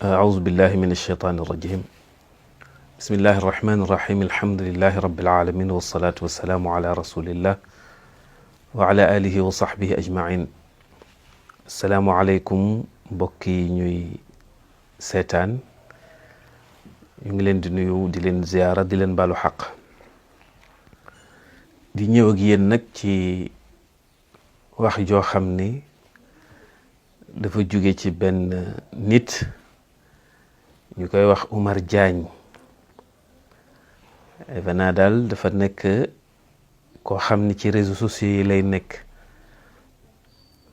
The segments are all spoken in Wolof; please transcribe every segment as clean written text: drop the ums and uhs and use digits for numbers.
أعوذ بالله من الشيطان الرجيم بسم الله الرحمن الرحيم الحمد لله رب العالمين والصلاة والسلام على رسول الله وعلى آله وصحبه أجمعين السلام عليكم mbokki ñuy seetaan ñu ngi leen di nuyu di leen ziyaara di leen baalu xaq di ñëw ak yéen nag ci wax joo xam ni dafa jóge ci benn nit ñu koy wax Oumar Diagne evena daal dafa nekk koo xam ni ci réseaux sociaux yi lay nekk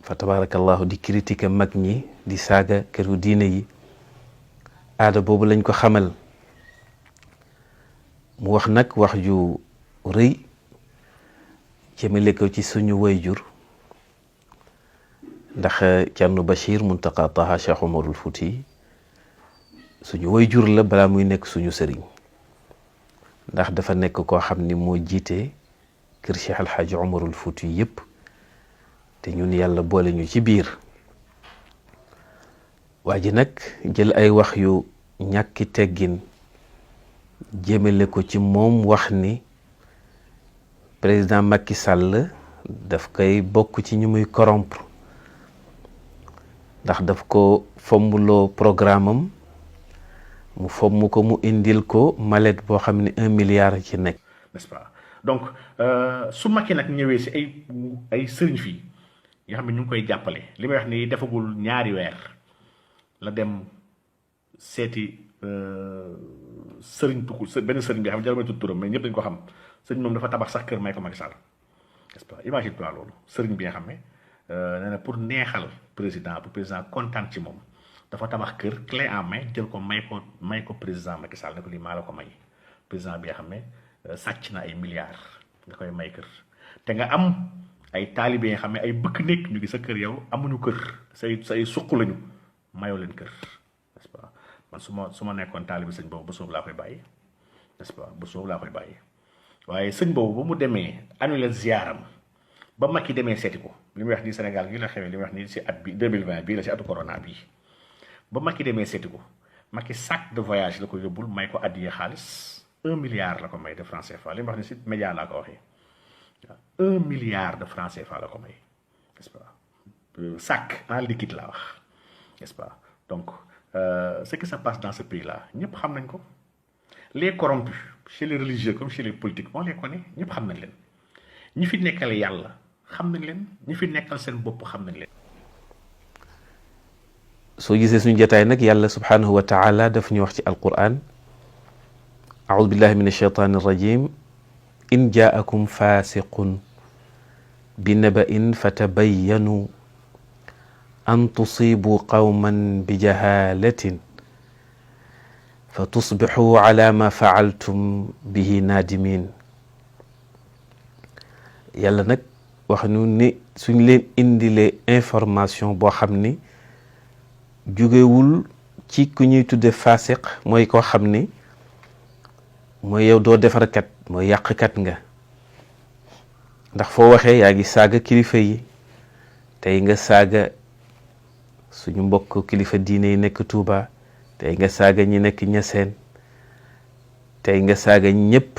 fa tabarakallahu di critiquer mag ñi di saaga këru diine yi aada boobu lañ ko xamal mu wax nag wax ju rëy jëmale ko ci suñu wayjur ndax Thierno Bachir Muntaqa Taha Cheikh Omarul Fouti suñu wayjur la balaa muy nekk suñu sëriñ ndax dafa nekk koo xam ni moo jiite kër Cheikh El Hadj Omarul Fouti yépp te ñun yàlla boole ñu ci biir waa ji nag jël ay wax yu ñàkki teggin jëmale ko ci moom wax ni président Macky Sall daf koy bokk ci ñu muy corrompre ndax daf ko fommuloo programme am mu fomm ko mu indil ko mallette boo xam ne 1 milliard ci nekk. n'est-ce pas donc su Macky nag ñëwee si ay sëriñ fii yoo xam ne ñu ngi koy jàppale li may wax ni defagul ñaari weer la dem seeti sëriñ tukku benn sëriñ bi xam ne jarul may tudd turam mais ñëpp dañu ko xam sëriñ moom dafa tabax sax kër may ko Macky Sall n'est-ce pas imagine toi loolu sëriñ bi nga xam ne nee na pour neexal président pour président kontaan ci moom dafa tabax kër clé en main jël ko may ko président Macky Sall ne ko lii maa la ko may président bi nga xam ne sàcc na ay milliards nga koy may kër te nga am ay taalibe yi nga xam ne ay bëkk nekk ñu ngi sa kër yow amuñu kër say suq lañu mayoo leen kër n'est-ce pas man su ma nekkoon taalibe sëñ boobu ba soobu laa koy bàyyi n'est-ce pas ba soobu laa koy bàyyi waaye sëñ boobu ba mu demee annulé ziaram ba Macky demee seeti ko li muy wax nii Sénégal gi la xewee li muy wax nii si at bi 2020 bii la si atu corona bii ba Macky demee seeti ko Macky sac de voyage la ko yóbbul may ko addiye xaalis 1 milliard la ko may de francs CFA li mu wax ni si média laa ko waxee waaw 1 milliard de francs CFA la ko may n'est-ce pas sac en liquide laa wax n'est-ce pas donc ce qui se passe dans ce pays là ñëpp xam nañ ko les corrompus chez les religieux comme chez les politiques on les connaît ñëpp xam nañ leen ñi fi nekkal yàlla xam nañ leen ñi fi nekkal seen bopp xam nañ leen. soo gisee suñu jotaay nag yàlla subhanahu wa taala daf ñu wax ci alquran a'udhu billahi minash shaitani rajim in ja'akum fasiqun bi naba'in fatabayyanu an tusibu qawman bi jahalatin fa tusbihu ala ma fa'altum bihi nadimin yàlla nag wax nu ni suñ leen indilee information boo xam ni jugewul ci ku ñuy tudde fasiq mooy koo xam ni mooy yow doo defarkat mooy yàqkat nga ndax foo waxee yaa ngi saaga kilifa yi tey nga saaga suñu mbokk kilifa diine yi nekk Touba tey nga saaga ñi nekk Ñaseen tey nga saaga ñëpp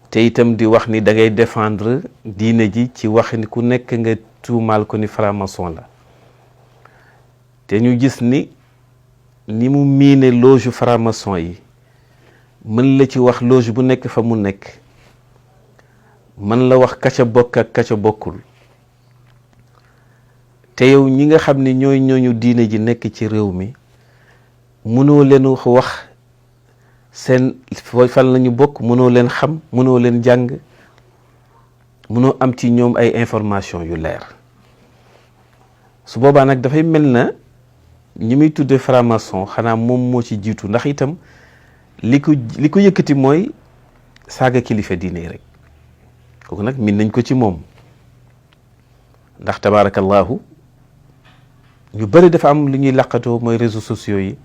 te itam di wax ni da ngay défendre diine ji ci wax ni ku nekk nga tuumaal ko ni franc-maçon la te ñu gis ni mu miine loge franc-maçon yi mën la ci wax loge bu nekk fa mu nekk mën la wax kaca bokk ak kaca bokkul te yow ñi nga xam ni ñooy ñooñu diine ji nekk ci réew mi mënoo leen wax seen fan lañu bokk mënoo leen xam mënoo leen jàng mënoo am ci ñoom ay information yu leer su boobaa nag dafay mel na ñi muy tudde franc-maçon xanaa moom moo ci jiitu ndax itam li ko yëkkati mooy saaga kilifa diine yi rek kooku nag min nañ ko ci moom ndax tabarakallahu ñu bari dafa am lu ñuy laqatoo mooy réseaux sociaux yi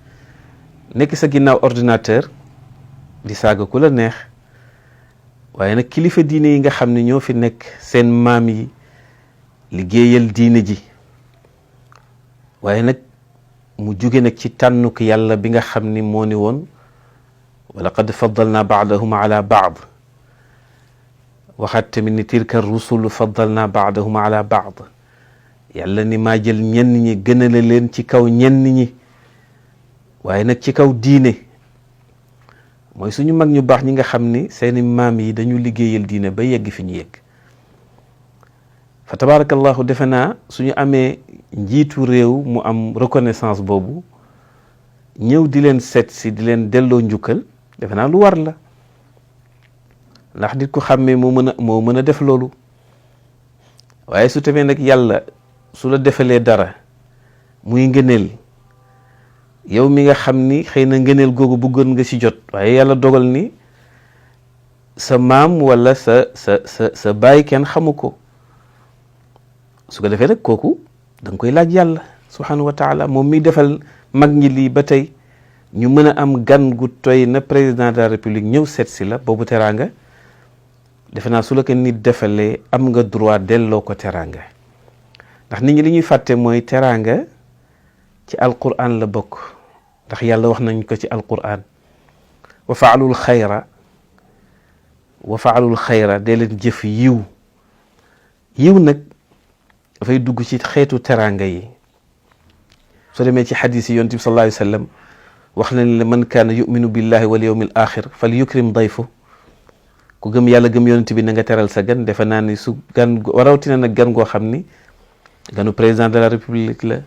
nekk sa ginnaaw ordinateur di saaga ku la neex waaye nag kilifa diine yi nga xam ne ñoo fi nekk seen maam yi liggéeyal diine ji waaye nag mu jóge nag ci tànnuk yàlla bi nga xam ni moo ni woon wa laqad faddalna baadahum ala baad, waxaat tamit ni tilka rusulu faddalna baadahum ala baad. yàlla ni maa jël ñenn ñi gënale leen ci kaw ñenn ñi, waaye nag ci kaw diine. mooy suñu mag ñu baax ñi nga xam ni seeni maam yi dañu liggéeyal diine ba yegg fi ñu yegg. fa tabarakallahu defe naa suñu amee njiitu réew mu am reconnaissance boobu ñëw di leen seet si di leen delloo njukkal, defe naa lu war la, ndax nit ku xàmmee moo mën a def loolu. waaye su tamee nag yàlla su la defalee dara muy ngëneel, yow mi nga xam ni xëy na ngëneel googu bëggoon nga ci jot, waaye yàlla dogal ni sa maam wala sa baay kenn xamu ko, su ko defee nag kooku da nga koy laaj yàlla subhanahu wa taala, moom miy defal mag ñi lii ba tey ñu mën a am gan gu toy na président de la république ñëw seet si la. boobu teraanga defe naa su la ko nit defalee am nga droit delloo ko teraanga, ndax nit ñi li ñuy fàtte mooy teraanga ci alquran la bokk, ndax yàlla wax nañ ko ci alquran wa faalul xayra dee leen jëf yiw nag dafay dugg ci xeetu teraanga yi. soo demee ci xadis yi yonent bi sallallahu alayhi wa sallam wax nañ la man kaana yuminu billahi wal yawmil axir fal yukrim dayfu, ku gëm yàlla gëm yonent bi na nga teral sa gan. defe naa ni su gan rawatina nag gan goo xam ni ganu président de la république la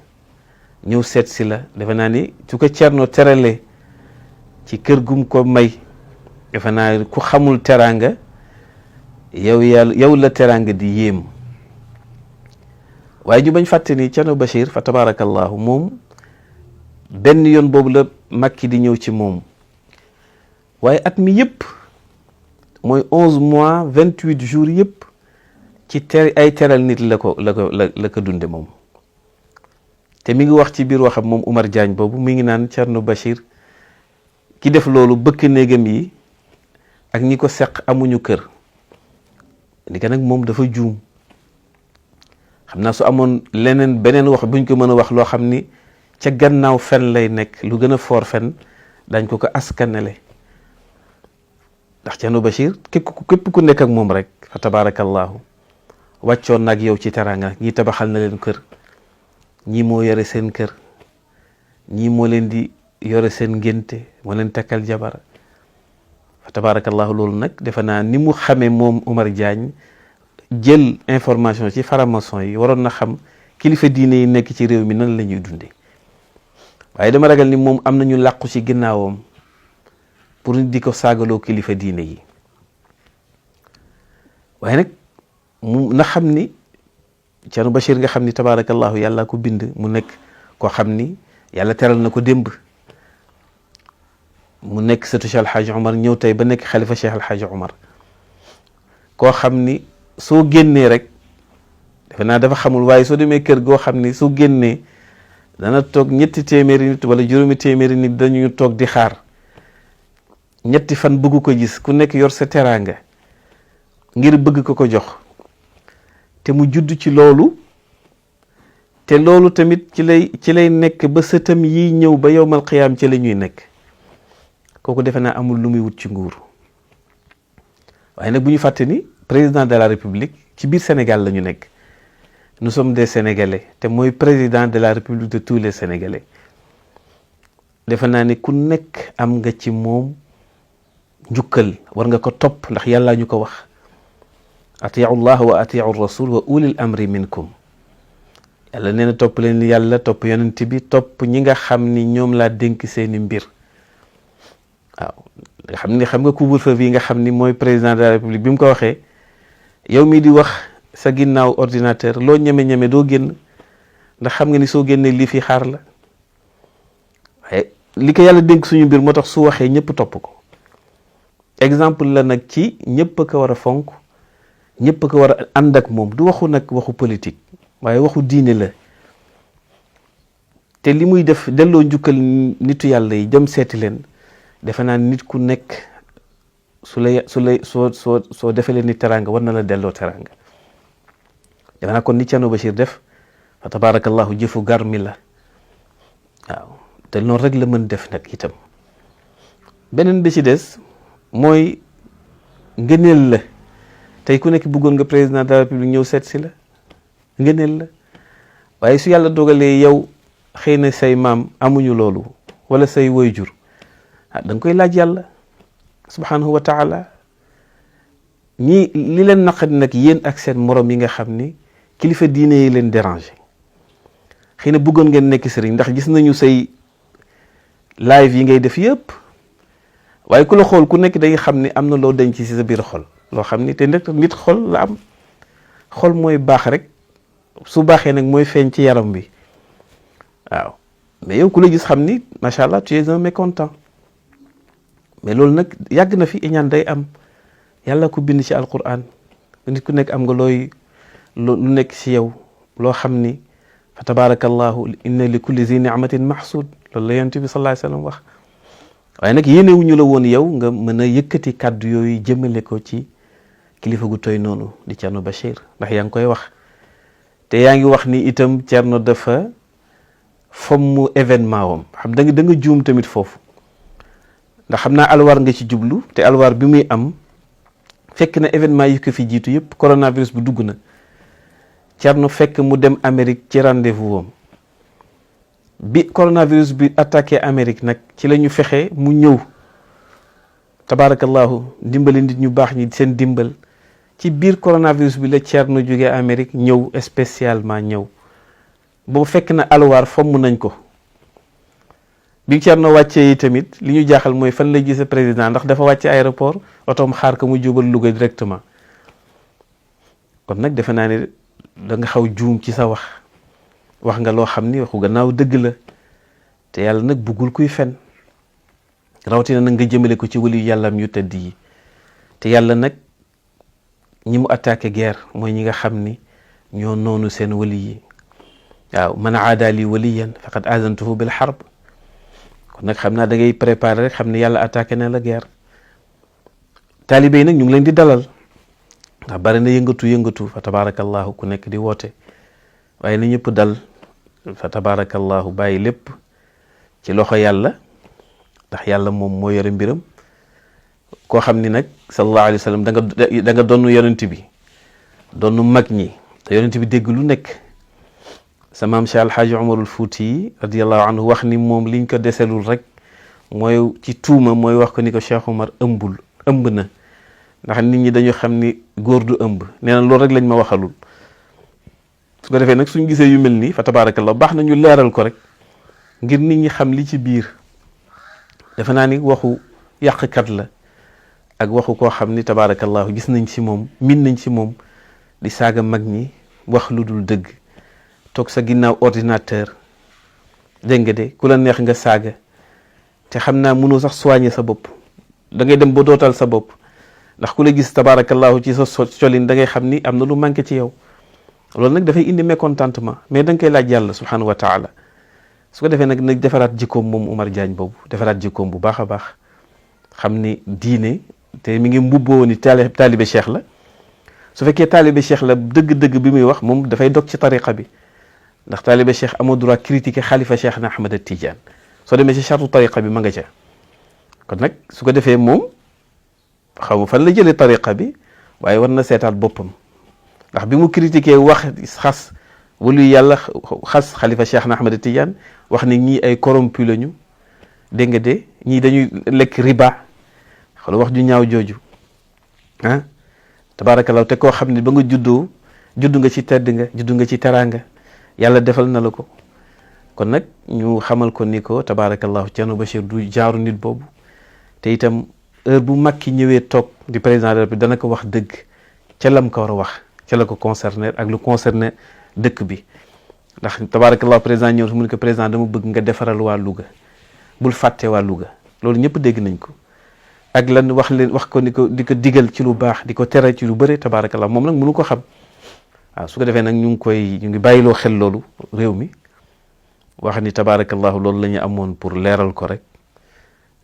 ñëw seet si la, defe naa ni su ko Cerno teralee ci kër gum ko may, defe naa ku xamul teraanga yow la teraanga di yéem. waaye ñu bañ fàtte ni Cerno Bachir fa tabarakallahu moom benn yoon boobu la Makki di ñëw ci moom, waaye at mi yëpp mooy 11 mois 28 jours yëpp ci ay teral nit la ko dunde moom. te mi ngi wax ci biir waxam moom Oumar Diagne boobu mi ngi naan Cerno Bachir ki def loolu bëkk néegam yi ak ñi ko seq amuñu kër. ni ko nag moom dafa juum, xam naa su amoon leneen beneen wax buñ ko mën a wax loo xam ni ca gannaaw fen lay nekk, lu gën a foor fen dañ ko askanele. ndax Cerno Bachir képp ku nekk ak moom rek fa tabarakallahu wàccoon nag yow ci teraanga. ñii tabaxal na leen kër, ñii moo yore seen kër, ñii moo leen di yore seen ngénte, moo leen takkal jabar. fa tabarakallahu loolu nag defe naa ni mu xamee moom Oumar Diagne jël information ci faramason yi, waroon na xam kilifa diine yi nekk ci réew mi nan la ñuy dunde. waaye dama ragal ni moom am nañu làqu ci ginnaawam pour di ko saagaloo kilifa diine yi. waaye nag mu na xam ni Cerno Bachir nga xam ni tabarakallahu yàlla ko bind mu nekk koo xam ni yàlla teral na ko démb, mu nekk sëtu Cheikh Alhaji Omar ñëw tey ba nekk xalifa Cheikh Alhaji Omar, koo xam ni soo génnee rek defe naa dafa xamul, waaye soo demee kër goo xam ni soo génnee dana toog 3 téeméeri nit wala 4 téeméeri nit dañuy toog di xaar 3 fan bëgg ko gis, ku nekk yor sa teraanga ngir bëgg ko jox. te mu judd ci loolu, te loolu tamit ci lay nekk ba sëtam yi ñëw ba yowmal qiyaam ci la ñuy nekk. kooku defe naa amul lu muy wut ci nguur. waaye nag bu ñu fàtte ni président de la république ci biir Sénégal la ñu nekk. nous sommes des Sénégalais, te mooy président de la république de tous les Sénégalais. defe naa ni ku nekk am nga ci moom njukkal, war nga ko topp, ndax yàlla ñu ko wax. atiu llah wa atiu rasul wa ulil amri minkum. yàlla nee na topp leen yàlla, topp yonent bi, topp ñi nga xam ni ñoom laa dénk seeni mbir. waaw xam nga couvre-feu bi nga xam ni mooy président de la république bi mu ko waxee, yow mii di wax sa ginnaaw ordinateur loo ñeme-ñeme doo génn, ndax xam nga ni soo génnee lii fi xaar la. waaye li ko yàlla dénk suñu mbir moo tax su waxee ñëpp topp ko. exemple la nag ci ñëpp a ko war a fonk, ñëpp a ko war a ànd ak moom. du waxu nag waxu politique, waaye waxu diine la. te li muy def delloo njukkal nitu yàlla yi, dem seeti leen, defe naa nit ku nekk soo defalee ni teraanga war na la delloo teraanga. defe naa kon ni Cerno Bachir def fa tabarakallahu jëfu gar mi la. waaw te noonu rek la mën def nag itam. beneen bi ci des mooy ngëneel la tey ku nekk bëggoon nga président de la république ñëw seet si la ngëneel la waaye su yàlla dogalee yow xëy na say maam amuñu loolu wala say waajur da nga koy laaj yàlla subhanahu wa taala. ñii li leen naqadi nag yéen ak seen morom yi nga xam ni kilifa diine yi leen déranger xëy na bëggoon ngeen nekk sëriñ ndax gis nañu say live yi ngay def yëpp waaye ku la xool ku nekk day xam ni am na loo denc ci sa biir xol loo xam ni te nit xol la am xol mooy baax rek su baaxee nag mooy feeñ ci yaram bi waaw mais yow ku la gis xam ni macha allah tu es un mécontent mais loolu nag yàgg na fi iñaan day am. yàlla ko bind ci alquran nit ku nekk am nga lu nekk ci yow loo xam ni fa tabarakallahu inna li kulli zi ni'matin mahsud loolu la yonent bi sallallahu alayhi wasallam wax waaye nag yéenewuñu la woon yow nga mën a yëkkati kàddu yooyu jëmale ko ci kilifa gu toy noonu di Thierno Bachir ndax yaa ngi koy wax te yaa ngi wax ni itam Thierno dafa fomm événement wam xam da nga juum tamit foofu ndax xam naa alwaar nga ci jublu te alwaar bi muy am fekk na événement yi ko fi jiitu yëpp coronavirus bu dugg na Thierno fekk mu dem Amérique ci rendez-vous am bi coronavirus bi attaqué Amérique nag ci la ñu fexe mu ñëw tabarakallahu dimbali nit ñu baax ñi seen dimbal ci biir coronavirus bi la Thierno jógee Amérique ñëw spécialement ñëw boobu fekk na alwaar fomm nañ ko bi Thierno wàccee yi tamit li ñu jaaxal mooy fan lay gisee président ndax dafa wàcce aéroport otoom xaar ko mu jubal Louga directement kon nag defe naa ne da nga xaw juum ci sa wax nga loo xam ni waxu gannaaw dëgg la te yàlla nag buggul kuy fen rawatina nag nga jëmale ko ci wali yàllam yu tëdd yi te yàlla nag ñi mu attaqué guerre mooy ñi nga xam ni ñoo noonu seen wali yi waaw man aada li waliyan faqad azantuhu bil harb kon nag xam naa da ngay préparer rek xam ne yàlla attaqué na la guerre taalibe yi nag ñu ngi leen di dalal ndax bari na yëngatu fa tabarakallahu ku nekk di woote waaye na ñëpp dal fa tabarakallahu bàyyi lépp ci loxo yàlla ndax yàlla moom moo yore mbiram koo xam ni nag sallallahu alayhi wa sallam da nga donnu yonent bi donnu mag ñi te yonent bi dégg lu nekk sa maam Cheikh Alhaaji Umarul Fuuti yi radiyallahu anhu wax ni moom liñ ko deselul rek mooy ci tuuma mooy wax ko ni ko Cheikh Umar ëmb na ndax nit ñi dañu xam ni góor du ëmb nee na loolu rek lañ ma waxalul su ko defee nag suñ gisee yu mel nii fa tabarakallah baax na ñu leeral ko rek ngir nit ñi xam li ci biir defe naa ni waxu yàqkat la ak waxu koo xam ni tabarakallahu gis nañ ci moom min nañ ci moom di saaga mag ñi wax lu dul dëgg toog sa ginnaaw ordinateur dégg nga de ku la neex nga saaga te xam naa mënoo sax soigner sa bopp da ngay dem ba dootal sa bopp ndax ku la gis tabarakallahu ci sa colin da ngay xam ni am na lu manqué ci yow loolu nag dafay indi mécontentement mais da nga koy laaj yàlla subhanahu wa taala su ko defee nag nag defaraat jikkoom moom Oumar Diagne boobu defaraat jikkoom bu baax a baax xam ni diine te mi ngi mbubboo ni taalibe cheikh la su fekkee taalibe cheikh la dëgg-dëgg bi muy wax moom dafay dog ci tariqa bi ndax taalibe cheikh amoo droit critiquer xalifa cheikh na Ahmad Tidiane soo demee ci chartu tariqa bi ma nga ca kon nag su ko defee moom xaw ma fan la jëlee tariqa bi waaye war na seetaat boppam ndax bi mu critiquer wax xas walu yàlla xas xalifa cheikh na Ahmad Tidiane wax ni ñii ay corrompu lañu dégg nga de ñii dañuy lekk riba xool wax ju ñaaw jooju ah tabarakallah te koo xam ne ba nga juddu nga ci tedd nga juddu nga ci teraanga yàlla defal na la ko kon nag ñu xamal ko ni ko tabarakallahu Thierno Bachir du jaaru nit boobu te itam heure bu Macky ñëwee toog di président de la République dana ko wax dëgg ca lam ko war a wax ca la ko concerné ak lu concerné dëkk bi ndax tabarakallahu président ñëw mu ne ko président dama bëgg nga defaral waa Louga bul fàtte waa Louga loolu ñëpp dégg nañ ko ak lan wax ko ni ko di ko digal ci lu baax di ko tere ci lu bëri tabarakallahu moom nag mënu ko xam waaw su ko defee nag ñu ngi bàyyiloo xel loolu réew mi wax ni tabarakallahu loolu la ñu amoon pour leeral ko rek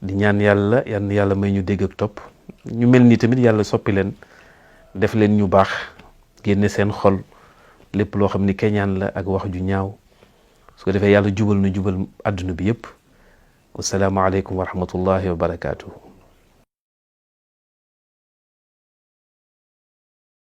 di ñaan yàlla may ñu dégg ak topp ñu mel nii tamit yàlla soppi leen def leen ñu baax génne seen xol lépp loo xam ni keñaan la ak wax ju ñaaw su ko defee yàlla jubal nu jubal àdduna bi yëpp. wassalaamu aleykum wa rahmatullahi wa barakaatuhu.